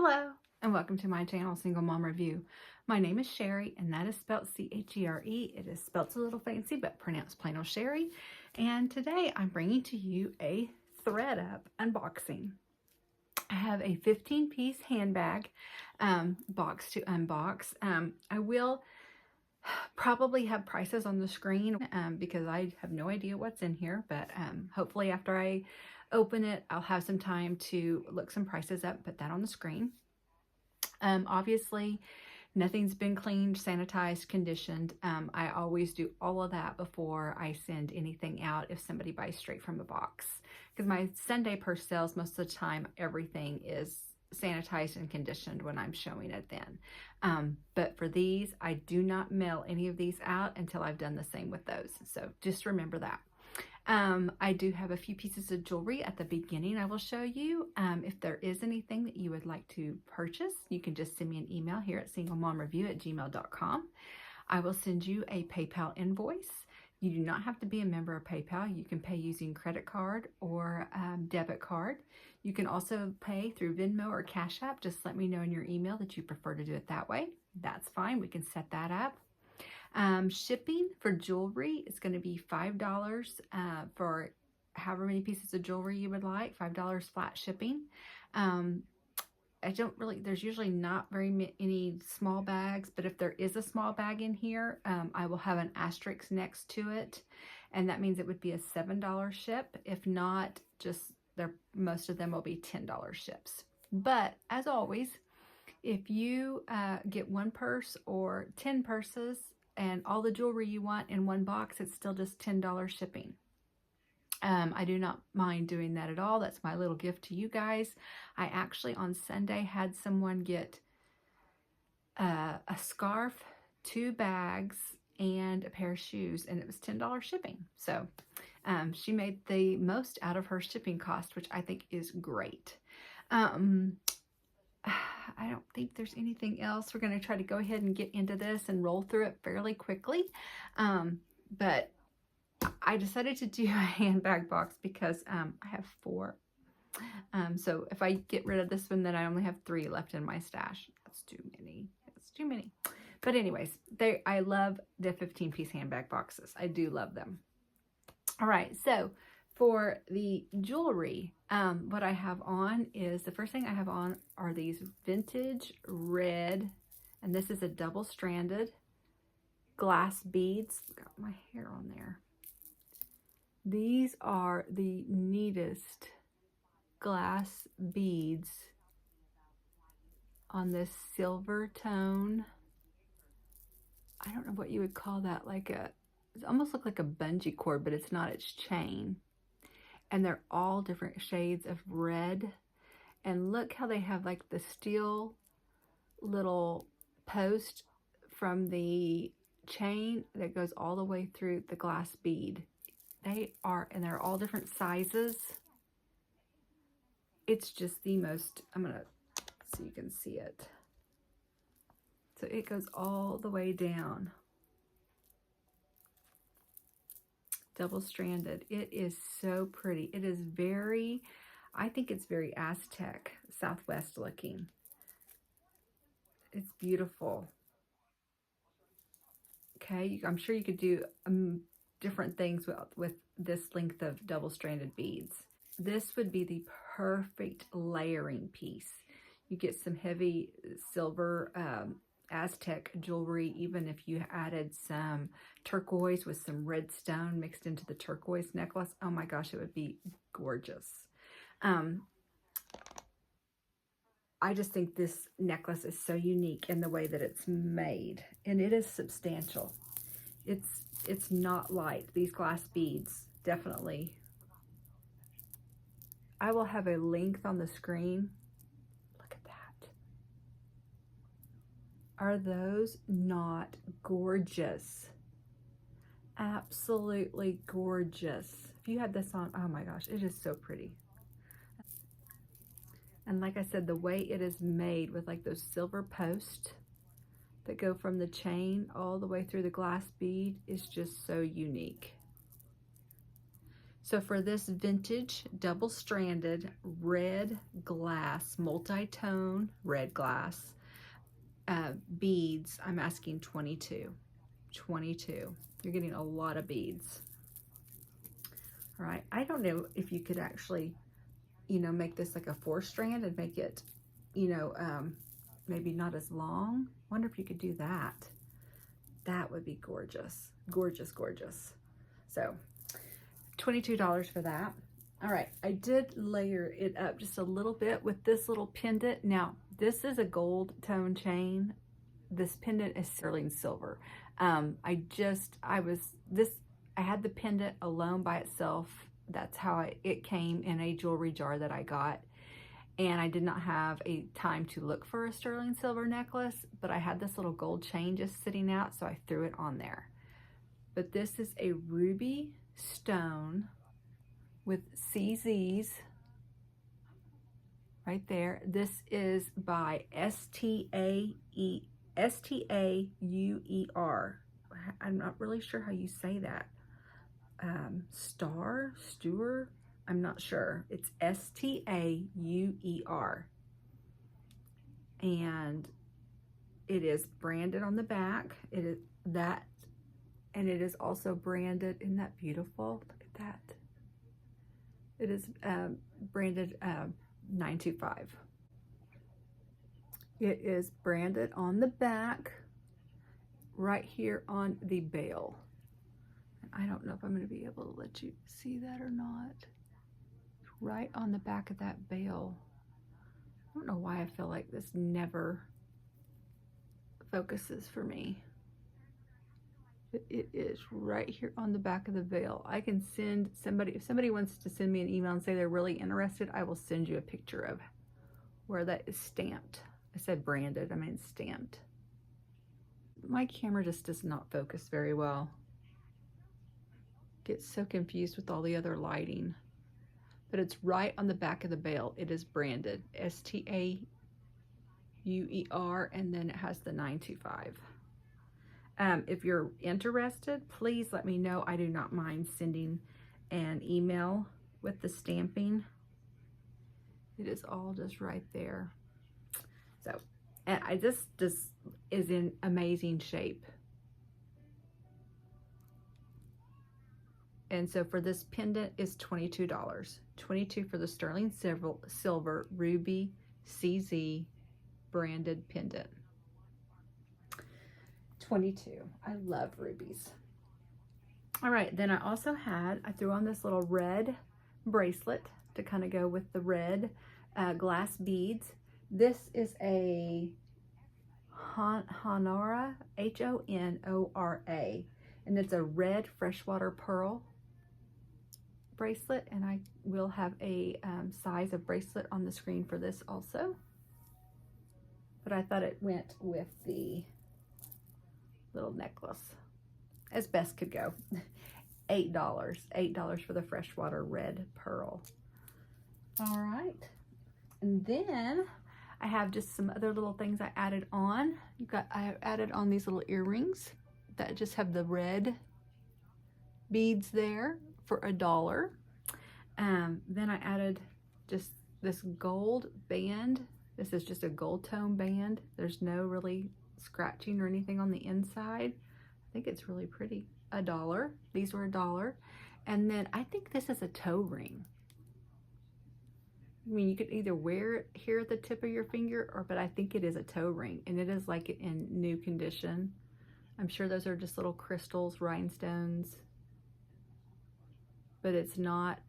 Hello and welcome to my channel, Single Mom Review. My name is Sherry and that is spelled C-H-E-R-E. It is spelled a little fancy but pronounced plain old Sherry. And today I'm bringing to you a ThredUp unboxing. I have a 15-piece handbag box to unbox. I will probably have prices on the screen because I have no idea what's in here, but hopefully after I open it, I'll have some time to look some prices up, put that on the screen. Obviously, nothing's been cleaned, sanitized, conditioned. I always do all of that before I send anything out if somebody buys straight from the box. Because my Sunday purse sales, most of the time, everything is sanitized and conditioned when I'm showing it then. But for these, I do not mail any of these out until I've done the same with those. So just remember that. I do have a few pieces of jewelry at the beginning I will show you. If there is anything that you would like to purchase, you can just send me an email here at singlemomreview@gmail.com. I will send you a PayPal invoice. You do not have to be a member of PayPal. You can pay using credit card or debit card. You can also pay through Venmo or Cash App. Just let me know in your email that you prefer to do it that way. That's fine. We can set that up. Shipping for jewelry is going to be $5 for however many pieces of jewelry you would like, $5 flat shipping. There's usually not very many small bags, but if there is a small bag in here, I will have an asterisk next to it, and that means it would be a $7 ship. If not, most of them will be $10 ships. But as always, if you get one purse or 10 purses, and all the jewelry you want in one box, it's still just $10 shipping. I do not mind doing that at all. That's my little gift to you guys. I actually on Sunday had someone get a scarf, 2 bags, and a pair of shoes, and it was $10 shipping. So she made the most out of her shipping cost, which I think is great. I don't think there's anything else. We're going to try to go ahead and get into this and roll through it fairly quickly. But I decided to do a handbag box because I have 4. So if I get rid of this one, then I only have 3 left in my stash. That's too many. That's too many. But anyways, I love the 15-piece handbag boxes. I do love them. All right, so for the jewelry, what I have on is, the first thing I have on are these vintage red, and this is a double-stranded glass beads. Got my hair on there. These are the neatest glass beads on this silver tone. I don't know what you would call that, it almost looks like a bungee cord, but it's not, it's chain. And they're all different shades of red. And look how they have like the steel little post from the chain that goes all the way through the glass bead. They're all different sizes. It's just the most, I'm gonna, so you can see it. So it goes all the way down. Double-stranded. It is so pretty. It is very, I think it's very Aztec, Southwest looking. It's beautiful. Okay, I'm sure you could do different things with this length of double-stranded beads. This would be the perfect layering piece. You get some heavy silver Aztec jewelry, even if you added some turquoise with some red stone mixed into the turquoise necklace. Oh my gosh, it would be gorgeous. I just think this necklace is so unique in the way that it's made, and it is substantial. It's not light. These glass beads, definitely. I will have a length on the screen. Look at that. Are those not gorgeous? Absolutely gorgeous. If you had this on, oh my gosh, it is so pretty. And like I said, the way it is made with like those silver posts that go from the chain all the way through the glass bead is just so unique. So for this vintage double-stranded red glass, multi-tone red glass beads, I'm asking 22. 22. You're getting a lot of beads. All right, I don't know if you could actually, you know, make this like a 4-strand and make it, you know, maybe not as long. Wonder if you could do that. That would be gorgeous. Gorgeous, gorgeous. So $22 for that. All right, I did layer it up just a little bit with this little pendant. Now, this is a gold tone chain. This pendant is sterling silver. I had the pendant alone by itself. That's how it came in a jewelry jar that I got. And I did not have a time to look for a sterling silver necklace, but I had this little gold chain just sitting out, so I threw it on there. But this is a ruby stone with CZs right there. This is by Stauer. I'm not really sure how you say that. Stauer? I'm not sure. It's Stauer. And it is branded on the back. It is that, and it is also branded. Isn't that beautiful? Look at that. It is branded 925. It is branded on the back right here on the bail. I don't know if I'm going to be able to let you see that or not. Right on the back of that bail. I don't know why I feel like this never focuses for me. It is right here on the back of the veil. I can send somebody, if somebody wants to send me an email and say they're really interested, I will send you a picture of where that is stamped. I said branded, I mean stamped. My camera just does not focus very well. Get so confused with all the other lighting. But it's right on the back of the bail. It is branded Stauer, and then it has the 925. If you're interested, please let me know. I do not mind sending an email with the stamping. It is all just right there. So, and this is in amazing shape. And so for this pendant is $22. $22 for the sterling silver ruby CZ branded pendant. $22. I love rubies. All right, then I also I threw on this little red bracelet to kind of go with the red glass beads. This is a Honora, Honora, and it's a red freshwater pearl bracelet, and I will have a size of bracelet on the screen for this also. But I thought it went with the little necklace as best could go. $8 for the freshwater red pearl. All right, and then I have just some other little things I added on. I have added on these little earrings that just have the red beads there for $1. Then I added just this gold band. This is just a gold tone band. There's no really scratching or anything on the inside. I think it's really pretty. $1. These were $1. And then I think this is a toe ring. I mean, you could either wear it here at the tip of your finger, but I think it is a toe ring, and it is like in new condition. I'm sure those are just little crystals, rhinestones, but it's not,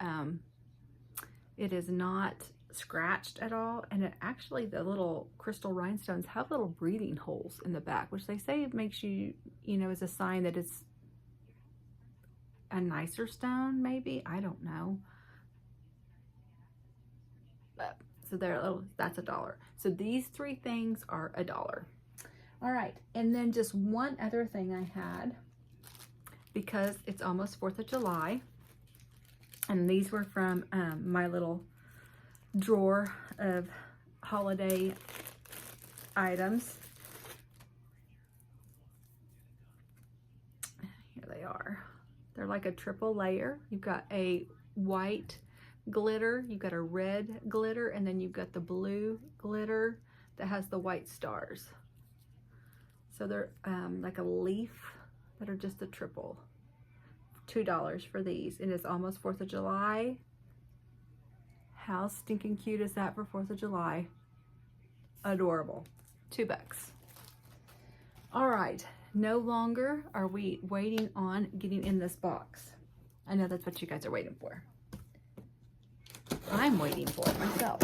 it is not scratched at all. And it actually, the little crystal rhinestones have little breathing holes in the back, which they say it makes you, you know, is a sign that it's a nicer stone, maybe. I don't know. But, so that's $1. So these three things are $1. All right, and then just one other thing I had, because it's almost 4th of July, and these were from my little drawer of holiday items. Here they are. They're like a triple layer. You've got a white glitter, you've got a red glitter, and then you've got the blue glitter that has the white stars. So they're like a leaf that are just a triple. $2 for these. It is almost 4th of July. How stinking cute is that for 4th of July? Adorable. $2. All right, no longer are we waiting on getting in this box. I know that's what you guys are waiting for. I'm waiting for it myself.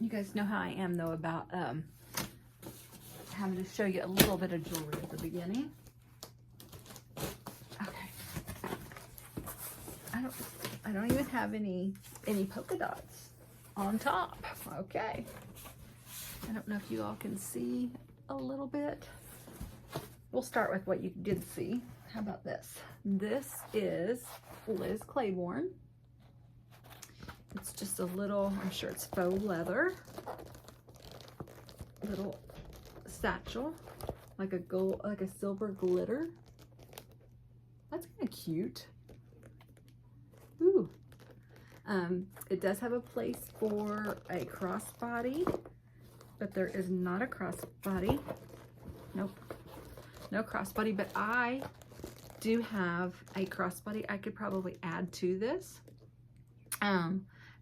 You guys know how I am though about having to show you a little bit of jewelry at the beginning. Okay. I don't even have any polka dots on top. Okay. I don't know if you all can see a little bit. We'll start with what you did see. How about this? This is Liz Claiborne. It's just a little, I'm sure it's faux leather. Little satchel, like a gold, like a silver glitter. That's kind of cute. Ooh. It does have a place for a crossbody, but there is not a crossbody. Nope. No crossbody, but I do have a crossbody I could probably add to this.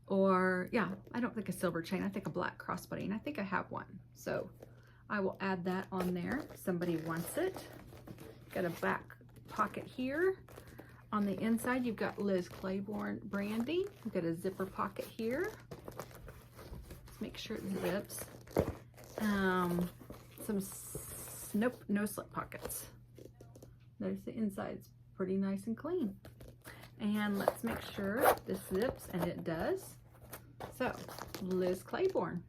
Or yeah, I don't think a silver chain, I think a black crossbody, and I think I have one. So I will add that on there if somebody wants it. Got a back pocket here. On the inside, you've got Liz Claiborne branding. You've got a zipper pocket here. Let's make sure it zips. Nope, no slip pockets. There's the inside's pretty nice and clean. And let's make sure this zips, and it does. So, Liz Claiborne.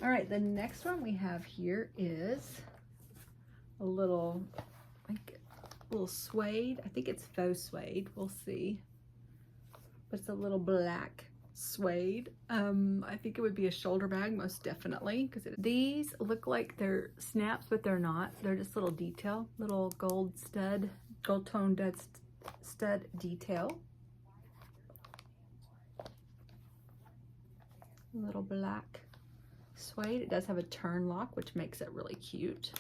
All right, the next one we have here is a little, like a little suede. I think it's faux suede. We'll see. But it's a little black suede. I think it would be a shoulder bag, most definitely, because these look like they're snaps, but they're not. They're just little detail, little gold tone stud detail. Little black suede. It does have a turnlock, which makes it really cute.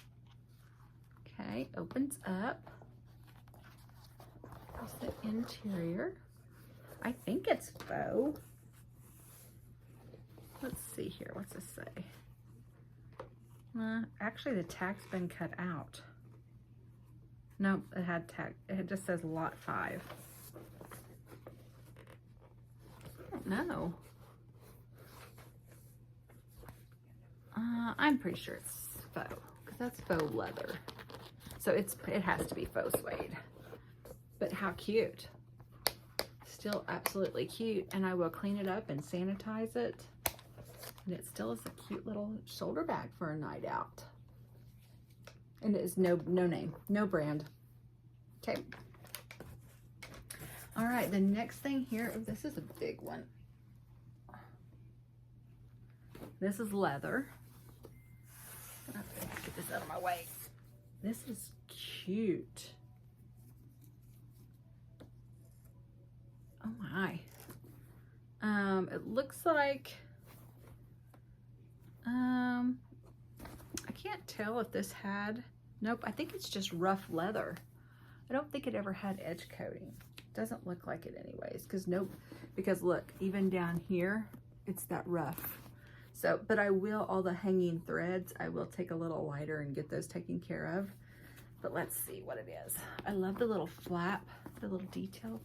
Okay, opens up. Here's the interior. I think it's faux. Let's see here. What's this say? Actually, the tag's been cut out. Nope, it had tag. It just says lot 5. I don't know. I'm pretty sure it's faux, because that's faux leather. So it has to be faux suede. But how cute. Still absolutely cute. And I will clean it up and sanitize it. And it still is a cute little shoulder bag for a night out. And it is no name, no brand. Okay. All right, the next thing here, this is a big one. This is leather. Get this out of my way. This is cute. Oh my. It looks like, I can't tell if this had, nope, I think it's just rough leather. I don't think it ever had edge coating. Doesn't look like it anyways, because look, even down here, it's that rough. So, but I will, all the hanging threads, I will take a little lighter and get those taken care of. But let's see what it is. I love the little flap, the little detail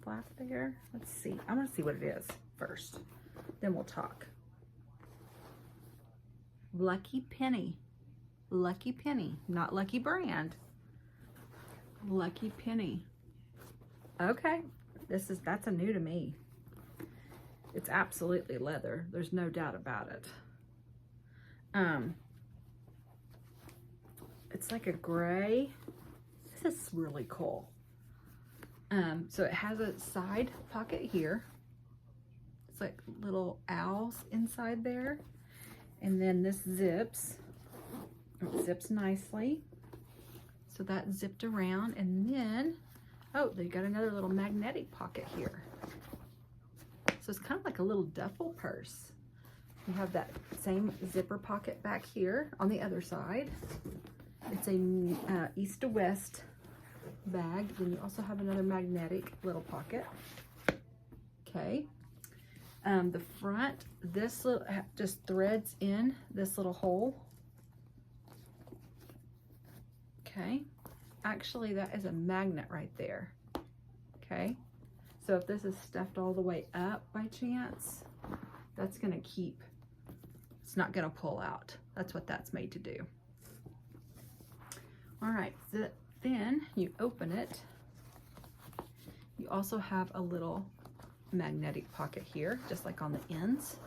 flap there. Let's see. I want to see what it is first. Then we'll talk. Lucky Penny. Lucky Penny. Not Lucky Brand. Lucky Penny. Okay. That's a new to me. It's absolutely leather. There's no doubt about it. It's like a gray. This is really cool. So it has a side pocket here. It's like little owls inside there. And then this zips. It zips nicely. So that's zipped around, and then, oh, they got another little magnetic pocket here. So it's kind of like a little duffel purse. You have that same zipper pocket back here on the other side. It's a east to west bag. Then you also have another magnetic little pocket. Okay. The front, this little just threads in this little hole. Okay. Actually, that is a magnet right there. Okay. So if this is stuffed all the way up by chance, that's going to keep, it's not going to pull out. That's what that's made to do. All right, so then you open it. You also have a little magnetic pocket here, just like on the ends.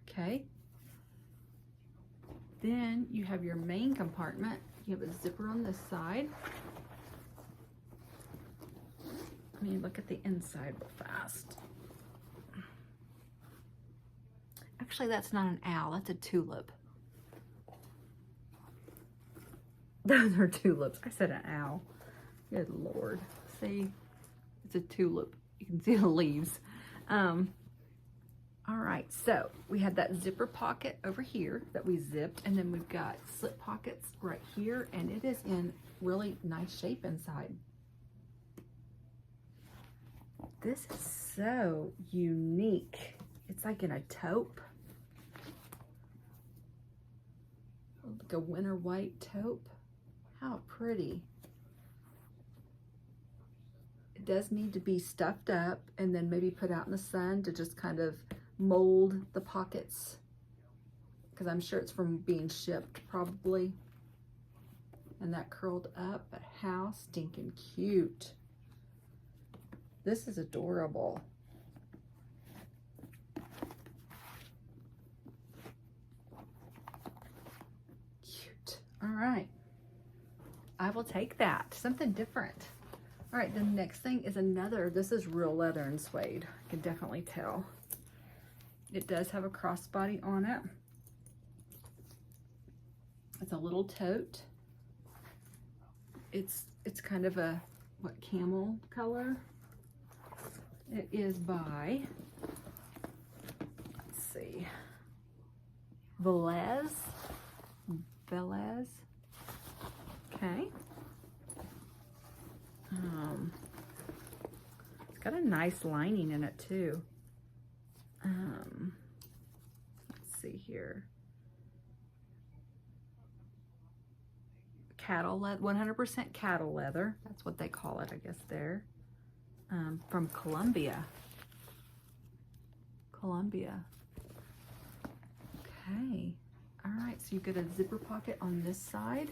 Okay. Then you have your main compartment. You have a zipper on this side. Let me look at the inside real fast. Actually, that's not an owl, that's a tulip. Those are tulips. I said an owl. Good Lord. See, it's a tulip. You can see the leaves. All right, so we have that zipper pocket over here that we zipped, and then we've got slip pockets right here, and it is in really nice shape inside. This is so unique. It's like in a taupe. Like a winter white taupe. How pretty. It does need to be stuffed up and then maybe put out in the sun to just kind of mold the pockets, because I'm sure it's from being shipped probably. And that curled up, but how stinking cute. This is adorable. Cute. All right. I will take that. Something different. All right, the next thing is another. This is real leather and suede. I can definitely tell. It does have a crossbody on it. It's a little tote. It's kind of a, what, camel color? It is by, let's see, Velez. Okay. It's got a nice lining in it too. Let's see here. Cattle leather, 100% cattle leather. That's what they call it, I guess, there. From Colombia. Okay. All right, so you get a zipper pocket on this side.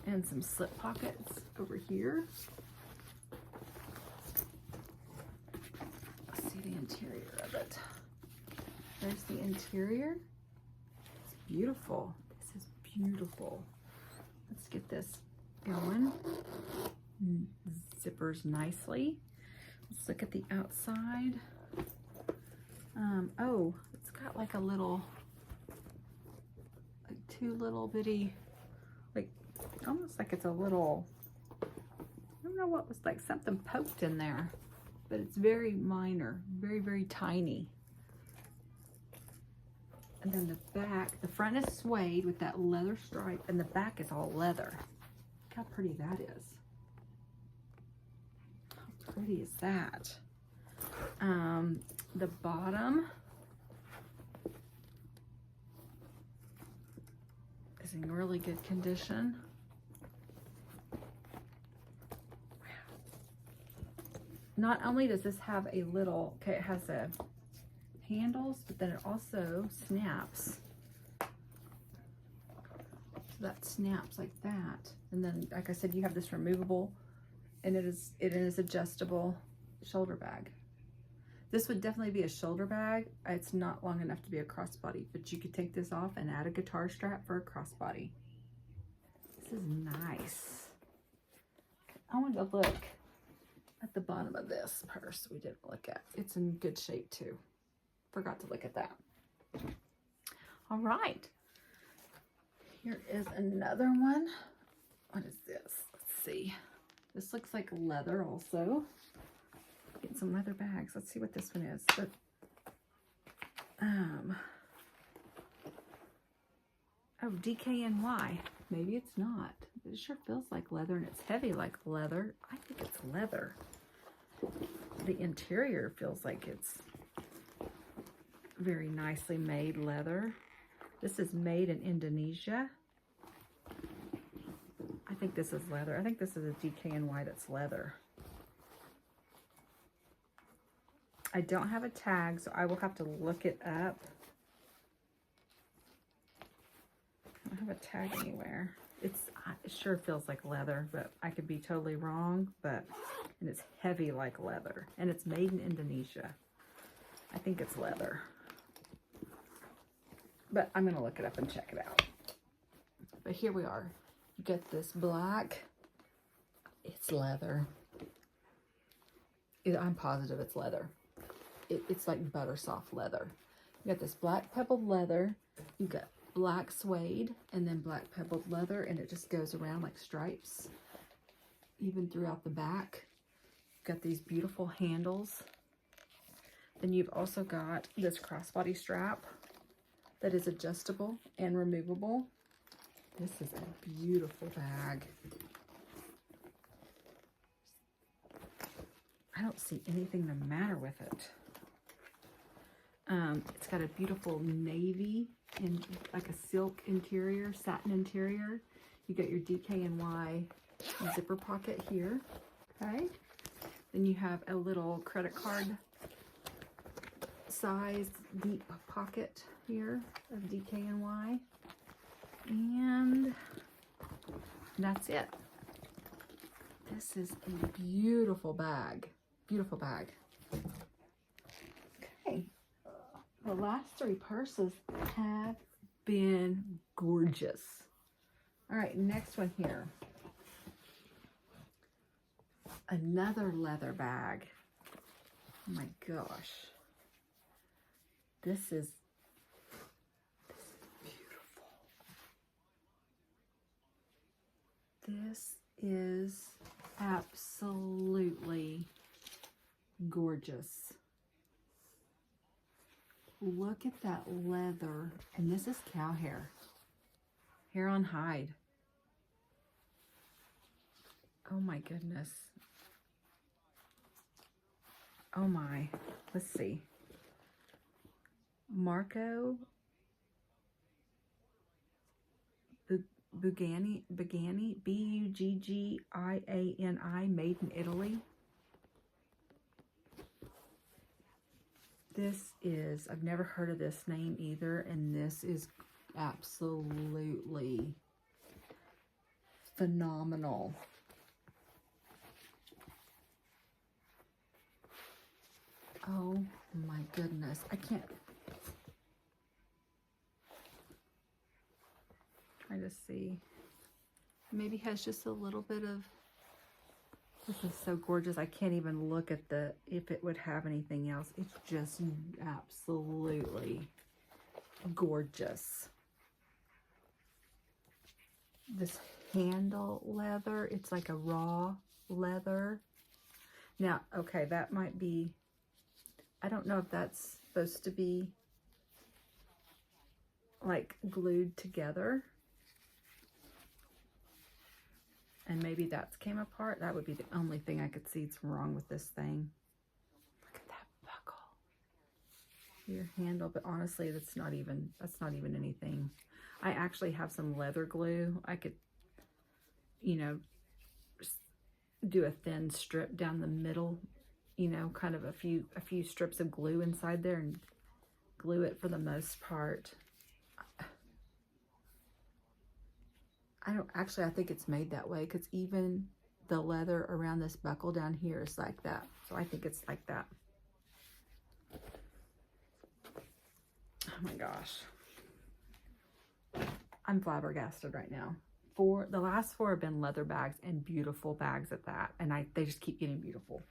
And some slip pockets over here. Let's see the interior of it. There's the interior. It's beautiful. This is beautiful. Let's get this going. Zippers nicely. Let's look at the outside. Oh, it's got like a little, like two little bitty, like almost like it's a little, I don't know what was, like something poked in there, but it's very minor, very, very tiny. And then the back, the front is suede with that leather stripe, and the back is all leather. Look how pretty that is. How pretty is that? The bottom is in really good condition. Wow. Not only does this have a little, okay, it has a handles, but then it also snaps. So that snaps like that. And then, like I said, you have this removable, and it is adjustable shoulder bag. This would definitely be a shoulder bag. It's not long enough to be a crossbody, but you could take this off and add a guitar strap for a crossbody. This is nice. I want to look at the bottom of this purse we didn't look at. It's in good shape too. Forgot to look at that. All right. Here is another one. What is this? Let's see. This looks like leather also. Get some leather bags. Let's see what this one is. But, oh, DKNY. Maybe it's not. It sure feels like leather, and it's heavy like leather. I think it's leather. The interior feels like it's very nicely made leather. This is made in Indonesia. I think this is leather. I think this is a DKNY that's leather. I don't have a tag, so I will have to look it up. I don't have a tag anywhere. It sure feels like leather, but I could be totally wrong. And it's heavy like leather, and it's made in Indonesia. I think it's leather, but I'm gonna look it up and check it out. But here we are. You get this black. It's leather. I'm positive it's leather. It's like butter soft leather. You got this black pebbled leather. You got black suede and then black pebbled leather, and it just goes around like stripes even throughout the back. Got these beautiful handles. Then you've also got this crossbody strap that is adjustable and removable. This is a beautiful bag. I don't see anything the matter with it. It's got a beautiful navy and like a silk interior, satin interior. You got your DKNY zipper pocket here. Okay. Then you have a little credit card size deep pocket here of DKNY. And that's it. This is a beautiful bag. Beautiful bag. Okay. The last three purses have been gorgeous. All right, next one here. Another leather bag. Oh my gosh. This is beautiful. This is absolutely gorgeous. Look at that leather. And this is cow hair. Hair on hide. Oh my goodness. Oh my. Let's see. Marco Buggiani, Buggiani, made in Italy. This is, I've never heard of this name either, and this is absolutely phenomenal. Oh my goodness. I can't. Try to see. Maybe has just a little bit of. This is so gorgeous. I can't even look at if it would have anything else. It's just absolutely gorgeous. This handle leather, it's like a raw leather. Now, okay, that might be, I don't know if that's supposed to be like glued together. And maybe that's came apart. That would be the only thing I could see it's wrong with this thing. Look at that buckle. Your handle, but honestly, that's not even anything. I actually have some leather glue. I could, you know, do a thin strip down the middle, you know, kind of a few strips of glue inside there and glue it for the most part. I think it's made that way because even the leather around this buckle down here is like that. So I think it's like that. Oh my gosh. I'm flabbergasted right now. The last four have been leather bags and beautiful bags at that. And they just keep getting beautiful.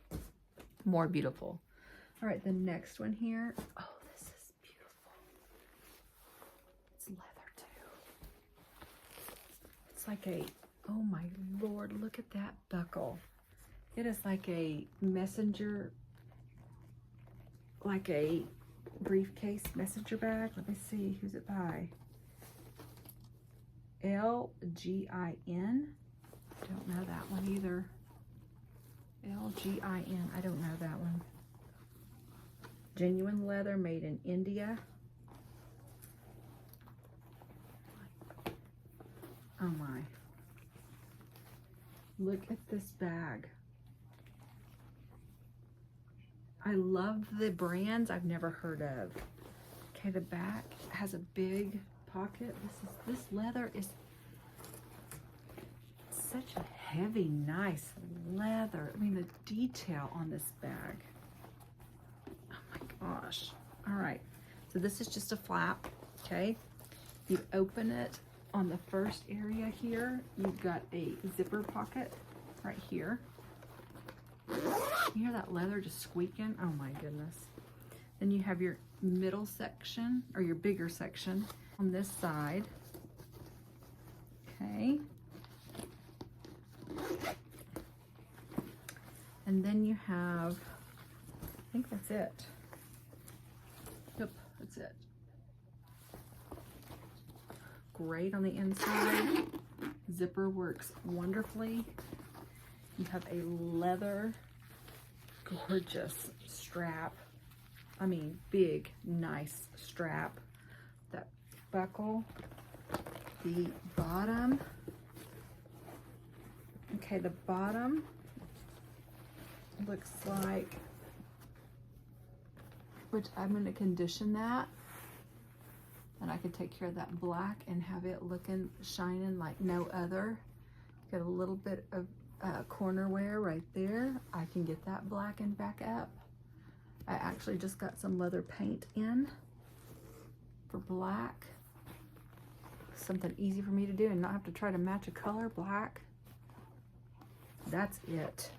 More beautiful. All right, the next one here. Oh, this is beautiful. It's leather too. looks like a, oh my Lord, look at that buckle. It is like a messenger, like a briefcase messenger bag. Let me see, who's it by? Lgin. Don't know that one either. Lgin, I don't know that one. Genuine leather, made in India. Oh my. Look at this bag. I love the brands I've never heard of. Okay, the back has a big pocket. This leather is such a heavy, nice leather. I mean, the detail on this bag. Oh my gosh. All right, so this is just a flap, okay? You open it on the first area here. You've got a zipper pocket right here. You hear that leather just squeaking? Oh my goodness. Then you have your middle section, or your bigger section on this side. Okay. And then you have, I think that's it. Yep, that's it. Great on the inside. Zipper works wonderfully. You have a leather, gorgeous strap. I mean, big, nice strap. That buckle, the bottom. Okay, the bottom looks like, which I'm going to condition that. And I can take care of that black and have it looking, shining like no other. Get a little bit of corner wear right there. I can get that blackened back up. I actually just got some leather paint in for black. Something easy for me to do and not have to try to match a color. Black. That's it.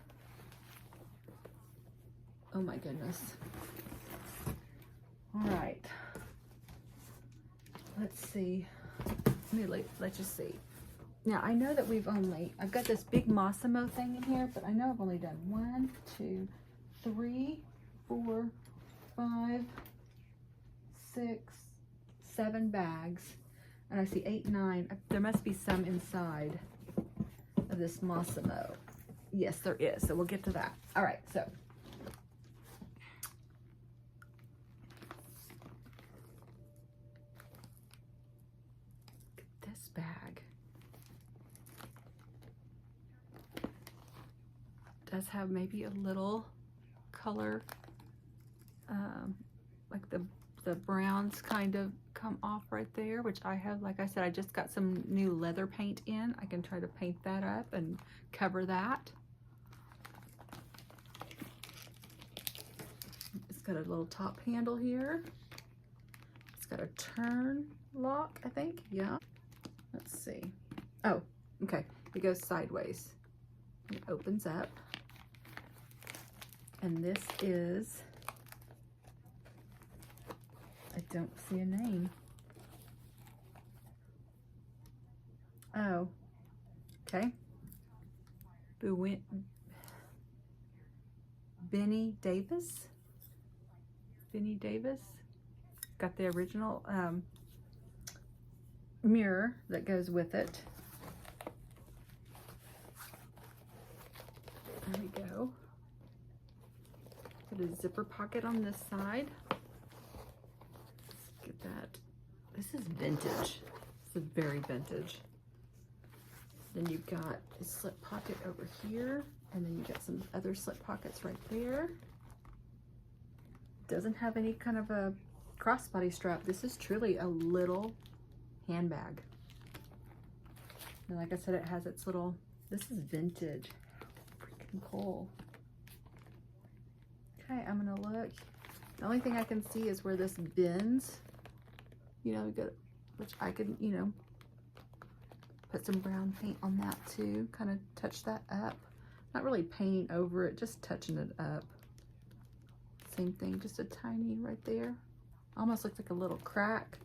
Oh my goodness. All right. Let's see. Let's just see. Now, I know that I've got this big Massimo thing in here, but I know I've only done 1, 2, 3, 4, 5, 6, 7 bags. And I see 8, 9. There must be some inside of this Massimo. Yes, there is. So we'll get to that. All right, so. This bag does have maybe a little color, like the browns kind of come off right there, which I have, like I said, I just got some new leather paint in. I can try to paint that up and cover that. It's got a little top handle here. It's got a turn lock, I think. Yeah. Let's see. Oh, okay. It goes sideways. It opens up. And this is, I don't see a name. Oh, okay. Benny Davis. Benny Davis. Got the original mirror that goes with it. There we go. Put a zipper pocket on this side. Let's get that. This is vintage. This is very vintage. Then you've got a slip pocket over here, and then you got some other slip pockets right there. Doesn't have any kind of a crossbody strap. This is truly a little handbag. And like I said, it has its little, this is vintage. Freaking cool. Okay, I'm gonna look. The only thing I can see is where this bends. You know, which I could, you know, put some brown paint on that too. Kind of touch that up. Not really painting over it, just touching it up. Same thing, just a tiny right there. Almost looks like a little crack.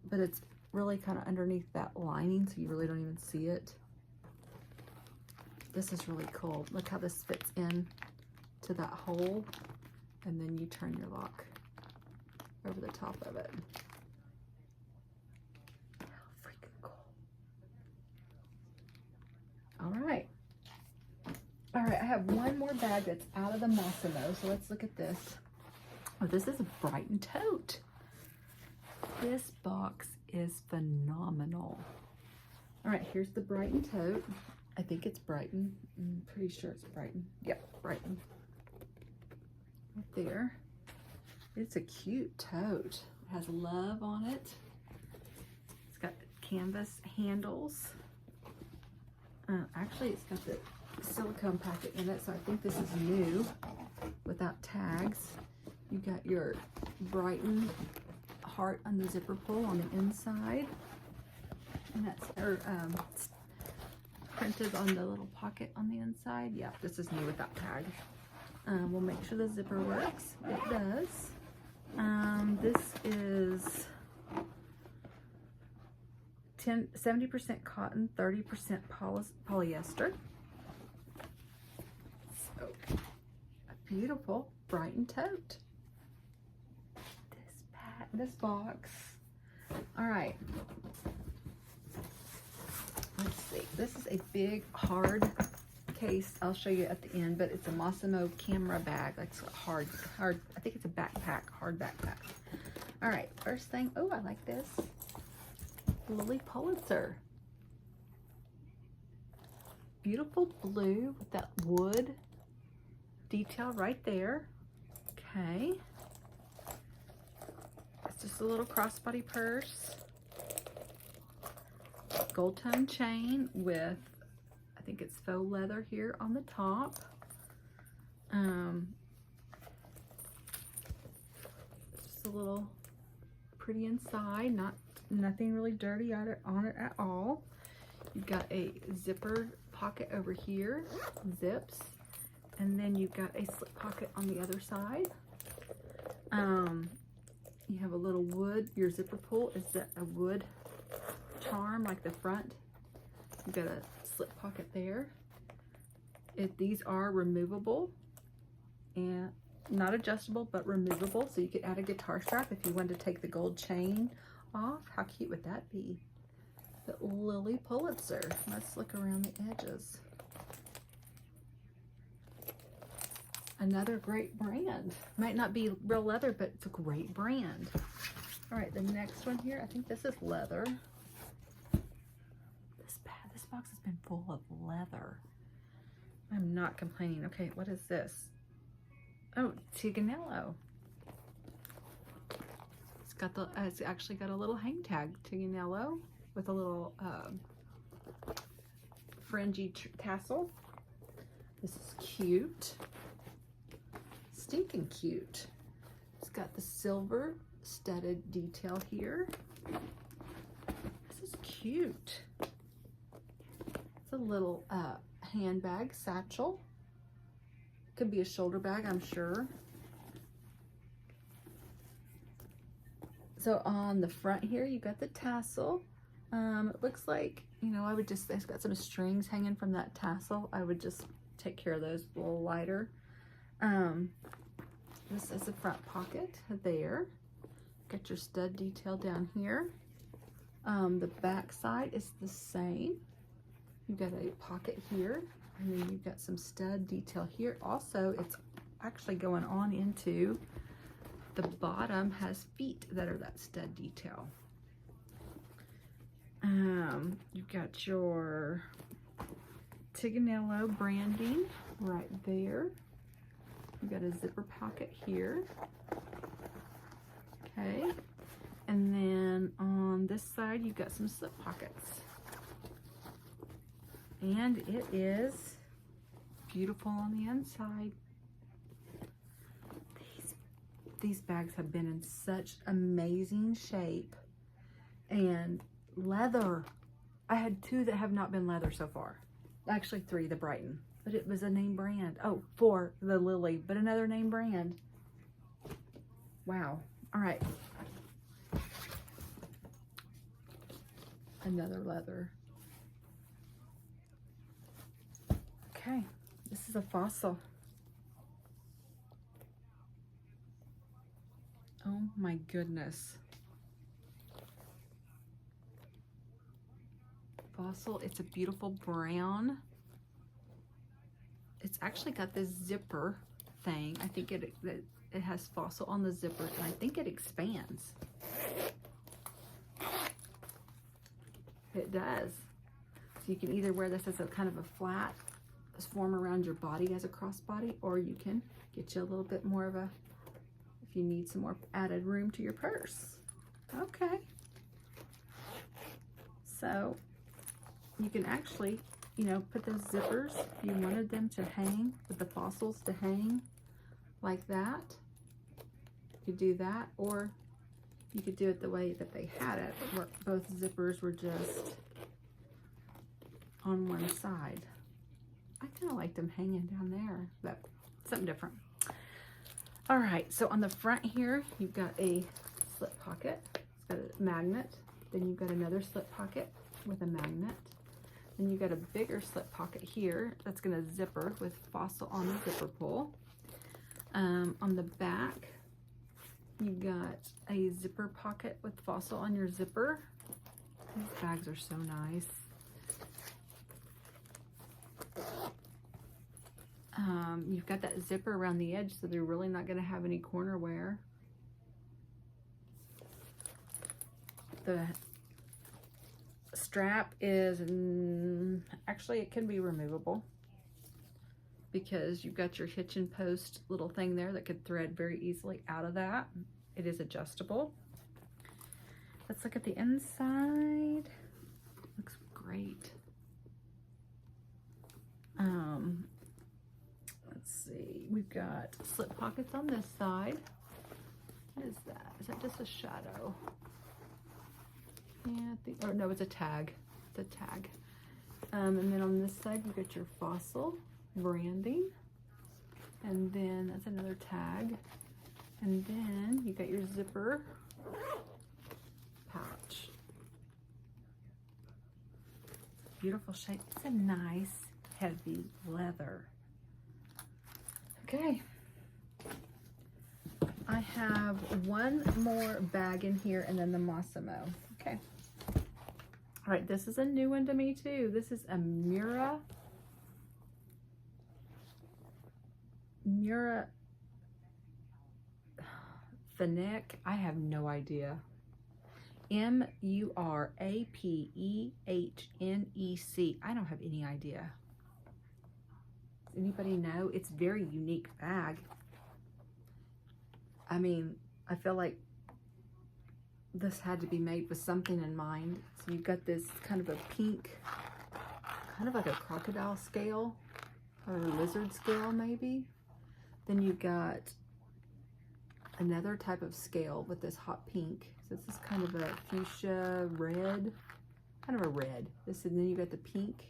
But it's really kind of underneath that lining, so you really don't even see it. This is really cool. Look how this fits in to that hole, and then you turn your lock over the top of it. How freaking cool. All right. All right, I have one more bag that's out of the Massimo, so let's look at this. Oh, this is a Brighton tote. This box is phenomenal. All right, here's the Brighton tote. I think it's Brighton. I'm pretty sure it's Brighton. Yep, Brighton. Right there. It's a cute tote. It has love on it. It's got canvas handles. Actually, it's got the silicone packet in it, so I think this is new without tags. You got your Brighton heart on the zipper pull on the inside, and that's printed on the little pocket on the inside. Yeah, this is new without tag. We'll make sure the zipper works. It does. This is 70% cotton, 30% polyester. So, a beautiful Brighton tote. This box. All right. Let's see. This is a big hard case. I'll show you at the end, but it's a Massimo camera bag. Like hard. I think it's a backpack, hard backpack. All right. First thing. Oh, I like this. Lilly Pulitzer. Beautiful blue with that wood detail right there. Okay. It's just a little crossbody purse. Gold tone chain with, I think it's faux leather here on the top. Just a little pretty inside, nothing really dirty on it at all. You've got a zipper pocket over here, zips, and then you've got a slip pocket on the other side. You have a little wood, your zipper pull is a wood charm like the front. You've got a slip pocket there. These are removable and not adjustable, but removable, so you could add a guitar strap if you wanted to take the gold chain off. How cute would that be? The Lilly Pulitzer. Let's look around the edges. Another great brand. Might not be real leather, but it's a great brand. All right, the next one here, I think this is leather. This box has been full of leather. I'm not complaining. Okay, what is this? Oh, Tiganello. It's actually got a little hang tag, Tiganello, with a little fringy tassel. This is cute. Stinking cute. It's got the silver studded detail here. This is cute. It's a little handbag, satchel. Could be a shoulder bag, I'm sure. So on the front here, you got the tassel. It looks like, you know, it's got some strings hanging from that tassel. I would just take care of those a little lighter. This is the front pocket there. Got your stud detail down here. The back side is the same. You've got a pocket here, and then you've got some stud detail here. Also, it's actually going on into the bottom, has feet that are that stud detail. You've got your Tiganello branding right there. You've got a zipper pocket here. Okay. And then on this side, you've got some slip pockets. And it is beautiful on the inside. These bags have been in such amazing shape. And leather. I had 2 that have not been leather so far. Actually 3, the Brighton. But it was a name brand. Oh, 4, the Lilly, but another name brand. Wow. All right. another leather. Okay, this is a fossil. Oh my goodness. Fossil, it's a beautiful brown. It's actually got this zipper thing. I think it has fossil on the zipper, and I think it expands. It does. So you can either wear this as a kind of a flat form around your body as a crossbody, or you can get you a little bit more of a, if you need some more added room to your purse. Okay. So you can actually, you know, put those zippers, if you wanted them to hang, with the fossils to hang like that, you could do that, or you could do it the way that they had it, where both zippers were just on one side. I kind of like them hanging down there, but something different. All right, so on the front here, you've got a slip pocket. It's got a magnet. Then you've got another slip pocket with a magnet. Then you've got a bigger slip pocket here that's going to zipper with fossil on the zipper pull. On the back, you've got a zipper pocket with fossil on your zipper. These bags are so nice. You've got that zipper around the edge, so they're really not going to have any corner wear. The strap is, actually it can be removable, because you've got your hitch and post little thing there that could thread very easily out of that. It is adjustable. Let's look at the inside. Looks great. Let's see, we've got slip pockets on this side. What is that? Is that just a shadow? Yeah, I think, or no, it's a tag. It's a tag. And then on this side, you've got your fossil branding. And then that's another tag. And then you got your zipper pouch. Beautiful shape. It's a nice heavy leather. Okay. I have one more bag in here, and then the Massimo. Okay. All right, this is a new one to me too. This is a Mura Fenech. I have no idea. M-U-R-A-P-E-H-N-E-C. I don't have any idea. Does anybody know? It's a very unique bag. I mean, I feel like this had to be made with something in mind. So you've got this kind of a pink, kind of like a crocodile scale, or a lizard scale maybe. Then you've got another type of scale with this hot pink. So this is kind of a fuchsia red, kind of a red. This, and then you got the pink,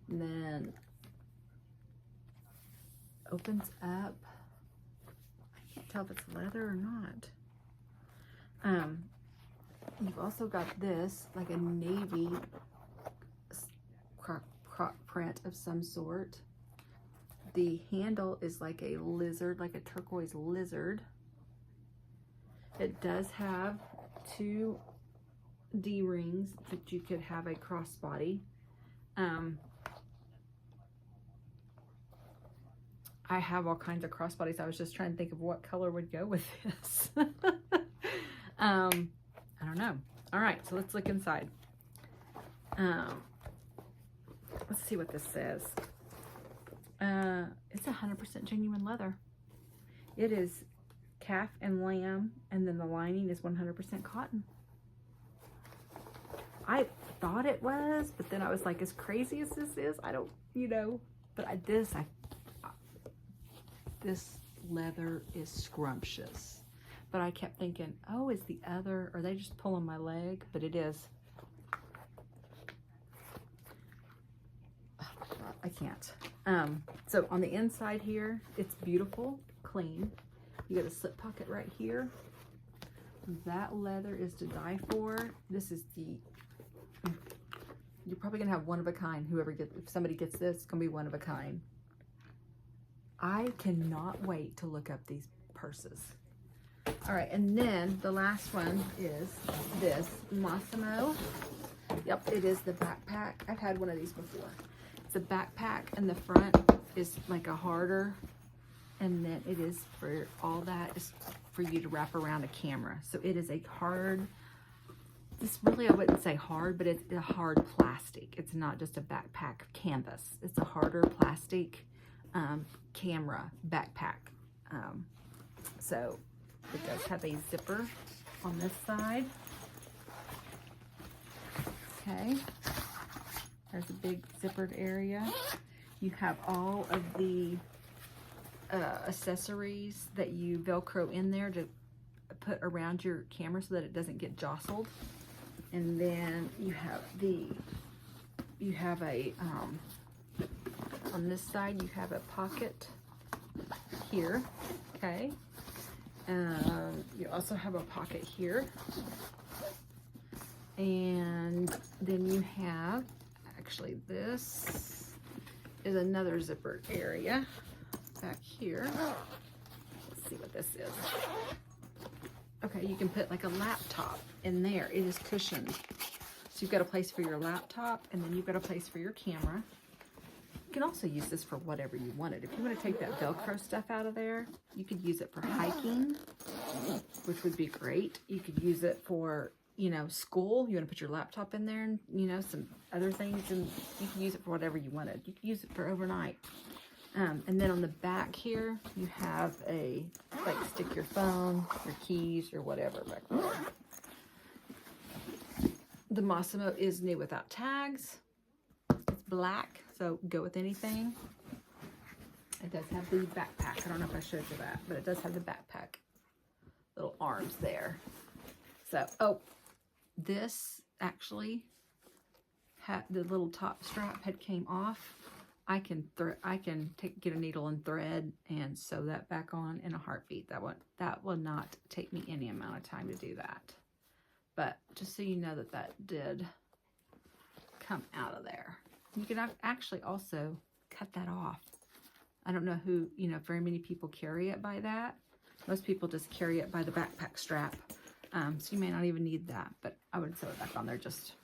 and then opens up. I can't tell if it's leather or not. You've also got this, like a navy croc print of some sort. The handle is like a lizard, like a turquoise lizard. It does have two D-rings that you could have a crossbody. I have all kinds of crossbodies. I was just trying to think of what color would go with this. I don't know. All right, so let's look inside. Let's see what this says. It's 100% genuine leather. It is calf and lamb, and then the lining is 100% cotton. I thought it was, but then I was like, as crazy as this is, I don't, you know, but this leather is scrumptious. But I kept thinking, oh, is the other, are they just pulling my leg? But it is. I can't. So on the inside here, it's beautiful, clean. You got a slip pocket right here. That leather is to die for. This is the You're probably gonna have one of a kind. If somebody gets this, it's gonna be one of a kind. I cannot wait to look up these purses. All right, and then the last one is this Massimo. Yep, it is the backpack. I've had one of these before. It's a backpack, and the front is like a harder, and then it is for all that is for you to wrap around a camera. So it is a hard, this really, I wouldn't say hard, but it's a hard plastic. It's not just a backpack canvas. It's a harder plastic camera backpack. So it does have a zipper on this side. Okay, there's a big zippered area. You have all of the accessories that you Velcro in there to put around your camera so that it doesn't get jostled. And then you have a on this side you have a pocket here. Okay, you also have a pocket here, and then you have, actually this is another zippered area back here. Let's see what this is. Okay, you can put like a laptop in there. It is cushioned. So you've got a place for your laptop, and then you've got a place for your camera. You can also use this for whatever you wanted. If you want to take that Velcro stuff out of there, you could use it for hiking, which would be great. You could use it for, you know, school. You want to put your laptop in there and, you know, some other things, and you can use it for whatever you wanted. You could use it for overnight. And then on the back here, you have a, like, stick your phone, your keys, or whatever back there. The Massimo is new without tags. It's black, so go with anything. It does have the backpack. I don't know if I showed you that, but it does have the backpack. Little arms there. So, oh, this actually had the little top strap had came off. I can get a needle and thread and sew that back on in a heartbeat. That will not take me any amount of time to do that. But just so you know that did come out of there. You can actually also cut that off. I don't know who, you know, very many people carry it by that. Most people just carry it by the backpack strap. So you may not even need that, but I would sew it back on there just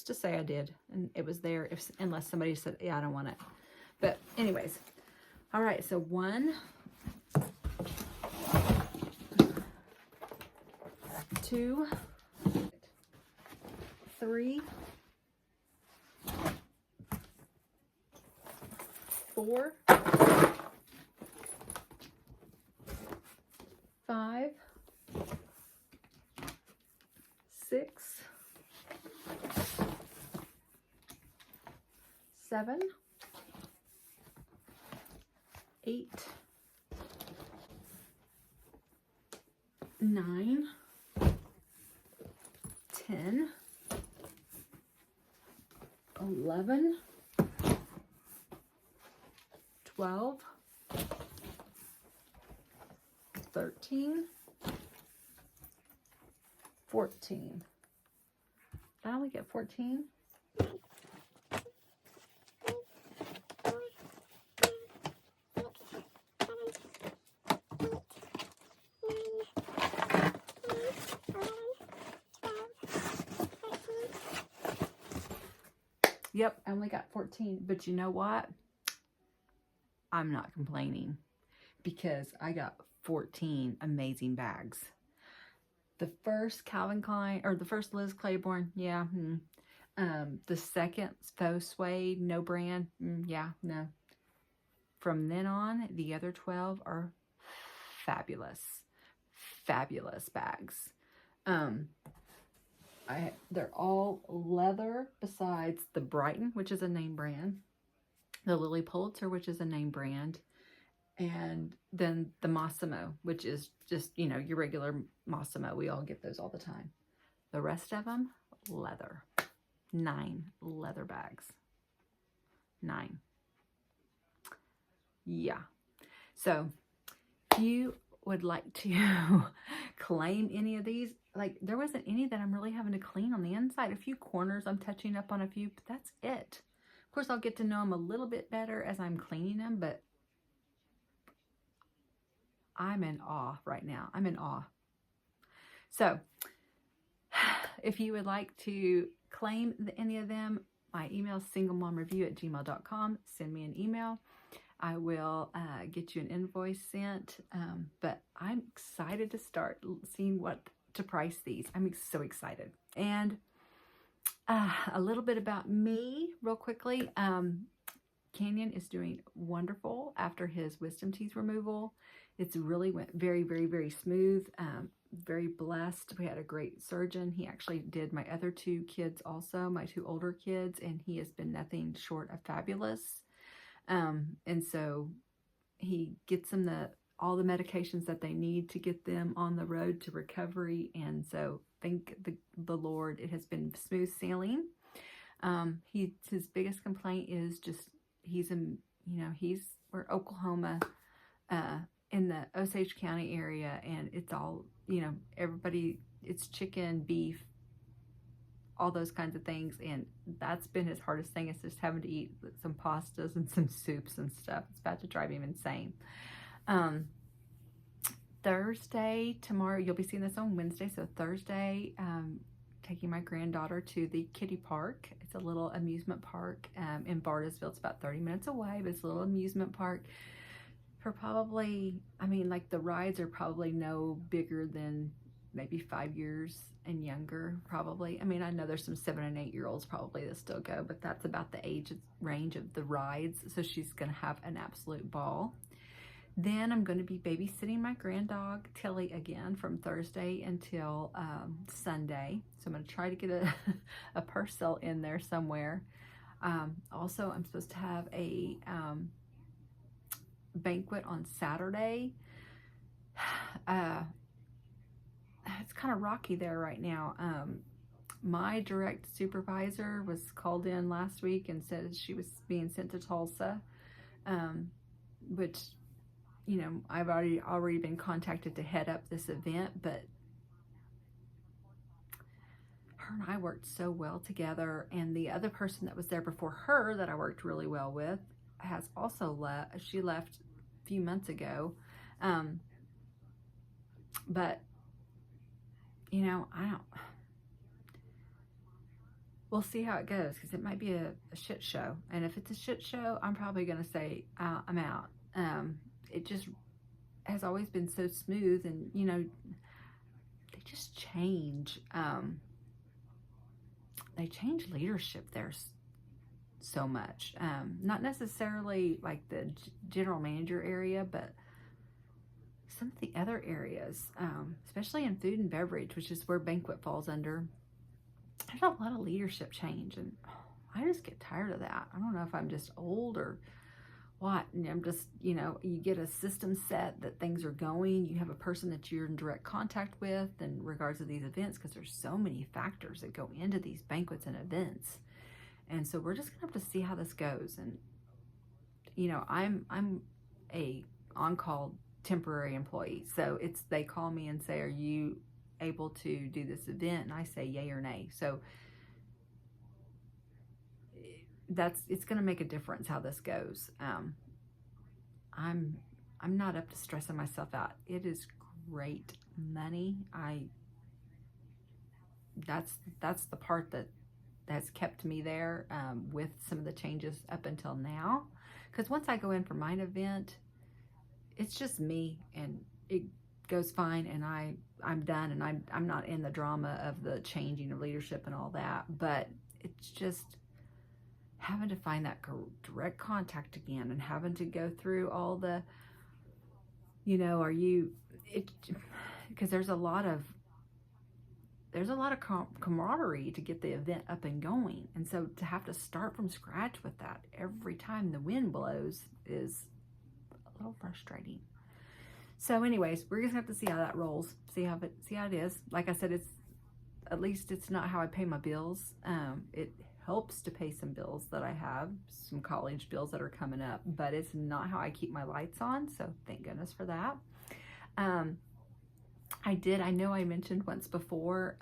to say I did, and it was there unless somebody said, yeah, I don't want it. But anyways, all right, so 1, 2, 3, 4, 5, 6, 7, 8, 9, 10, 11, 12, 13, 14. Did I only get 14? Yep, I only got 14, but you know what? I'm not complaining because I got 14 amazing bags. The first Calvin Klein, or the first Liz Claiborne, yeah. The second Faux Suede, no brand, yeah, no. From then on, the other 12 are fabulous, fabulous bags. They're all leather besides the Brighton, which is a name brand, the Lilly Pulitzer, which is a name brand, and then the Massimo, which is just, you know, your regular Massimo. We all get those all the time. The rest of them, leather. 9 leather bags. 9. Yeah. So if you would like to claim any of these, like there wasn't any that I'm really having to clean on the inside. A few corners I'm touching up on a few, but that's it. Of course, I'll get to know them a little bit better as I'm cleaning them, but I'm in awe right now. I'm in awe. So if you would like to claim any of them, my email is singlemomreview@gmail.com. Send me an email. I will get you an invoice sent, but I'm excited to start seeing what to price these. I'm so excited. And a little bit about me real quickly. Canyon is doing wonderful after his wisdom teeth removal. It's really went very, very, very smooth. Very blessed. We had a great surgeon. He actually did my other two kids also, my two older kids, and he has been nothing short of fabulous. And so he gets them all the medications that they need to get them on the road to recovery. And so thank the Lord, it has been smooth sailing. His biggest complaint is just, we're Oklahoma, in the Osage County area, and it's all, everybody, it's chicken, beef, all those kinds of things, and that's been his hardest thing, is just having to eat some pastas and some soups and stuff. It's about to drive him insane. Thursday, tomorrow, you'll be seeing this on Wednesday, so Thursday, taking my granddaughter to the kiddie park. It's a little amusement park in Bartlesville. It's about 30 minutes away, but it's a little amusement park. For probably, like the rides are probably no bigger than maybe 5 years and younger, probably. I know there's some 7 and 8 year olds probably that still go, but that's about the age range of the rides. So she's going to have an absolute ball. Then I'm going to be babysitting my granddog Tilly again from Thursday until Sunday. So I'm going to try to get a Purcell in there somewhere. Also, I'm supposed to have a banquet on Saturday. It's kind of rocky there right now. My direct supervisor was called in last week and said she was being sent to Tulsa, which, I've already been contacted to head up this event, but her and I worked so well together, and the other person that was there before her that I worked really well with has also left. She left a few months ago. But, we'll see how it goes, because it might be a shit show. And if it's a shit show, I'm probably going to say, I'm out. It just has always been so smooth, and, they just change. They change leadership there so much. Not necessarily like the general manager area, but some of the other areas, especially in food and beverage, which is where banquet falls under. There's a lot of leadership change, and I just get tired of that. I don't know if I'm just old or what, and I'm just, you get a system set that things are going. You have a person that you're in direct contact with in regards to these events, because there's so many factors that go into these banquets and events. And so we're just gonna have to see how this goes. And I'm a on-call temporary employee, so they call me and say, are you able to do this event? And I say yay or nay. So it's going to make a difference how this goes. I'm not up to stressing myself out. It is great money. That's the part that has kept me there, with some of the changes up until now. Because once I go in for my event, it's just me, and it goes fine, and I'm done, and I'm not in the drama of the changing of leadership and all that. But it's just having to find that direct contact again, and having to go through all the, because there's a lot of camaraderie to get the event up and going. And so to have to start from scratch with that every time the wind blows is a little frustrating. So anyways, we're just gonna have to see how that rolls, see how it is. Like I said, at least it's not how I pay my bills. It helps to pay some bills that I have, some college bills that are coming up, but it's not how I keep my lights on. So thank goodness for that. I know I mentioned once before,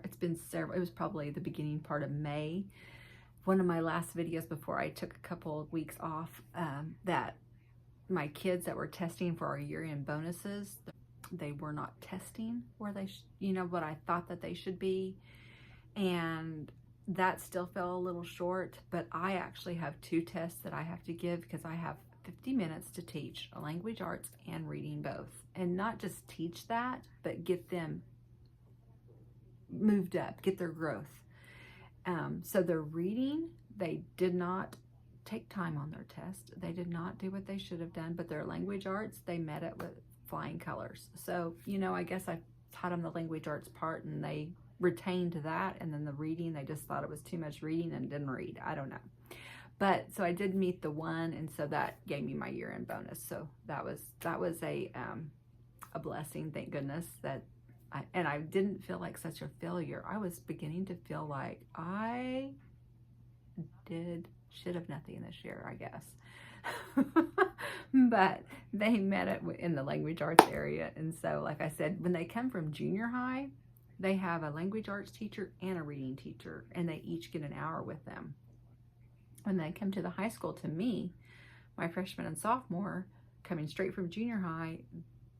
it's been several, it was probably the beginning part of May, one of my last videos before I took a couple of weeks off, that my kids that were testing for our year-end bonuses, they were not testing where they, what I thought that they should be. And that still fell a little short, but I actually have 2 tests that I have to give because I have 50 minutes to teach language arts and reading both. And not just teach that, but get them moved up, get their growth. So their reading, they did not take time on their test. They did not do what they should have done, but their language arts, they met it with flying colors. So, I guess I taught them the language arts part and they retained that, and then the reading, they just thought it was too much reading and didn't read. I don't know. But so I did meet the one, and so that gave me my year-end bonus. So that was a blessing, thank goodness. That I didn't feel like such a failure. I was beginning to feel like I should have nothing this year, I guess. But they met it in the language arts area. And so, like I said, when they come from junior high, they have a language arts teacher and a reading teacher, and they each get an hour with them. When they come to the high school, to me, my freshman and sophomore, coming straight from junior high,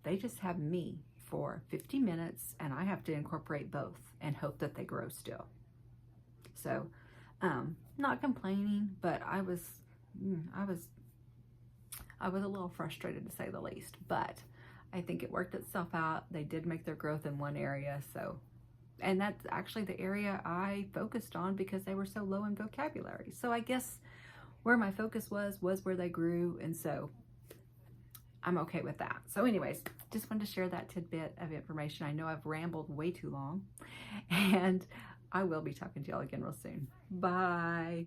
they just have me for 50 minutes, and I have to incorporate both and hope that they grow still. So, not complaining, but I was a little frustrated, to say the least, but I think it worked itself out. They did make their growth in one area, so, and that's actually the area I focused on because they were so low in vocabulary. So I guess where my focus was where they grew, and so I'm okay with that. So anyways, just wanted to share that tidbit of information. I know I've rambled way too long, and I will be talking to y'all again real soon. Bye.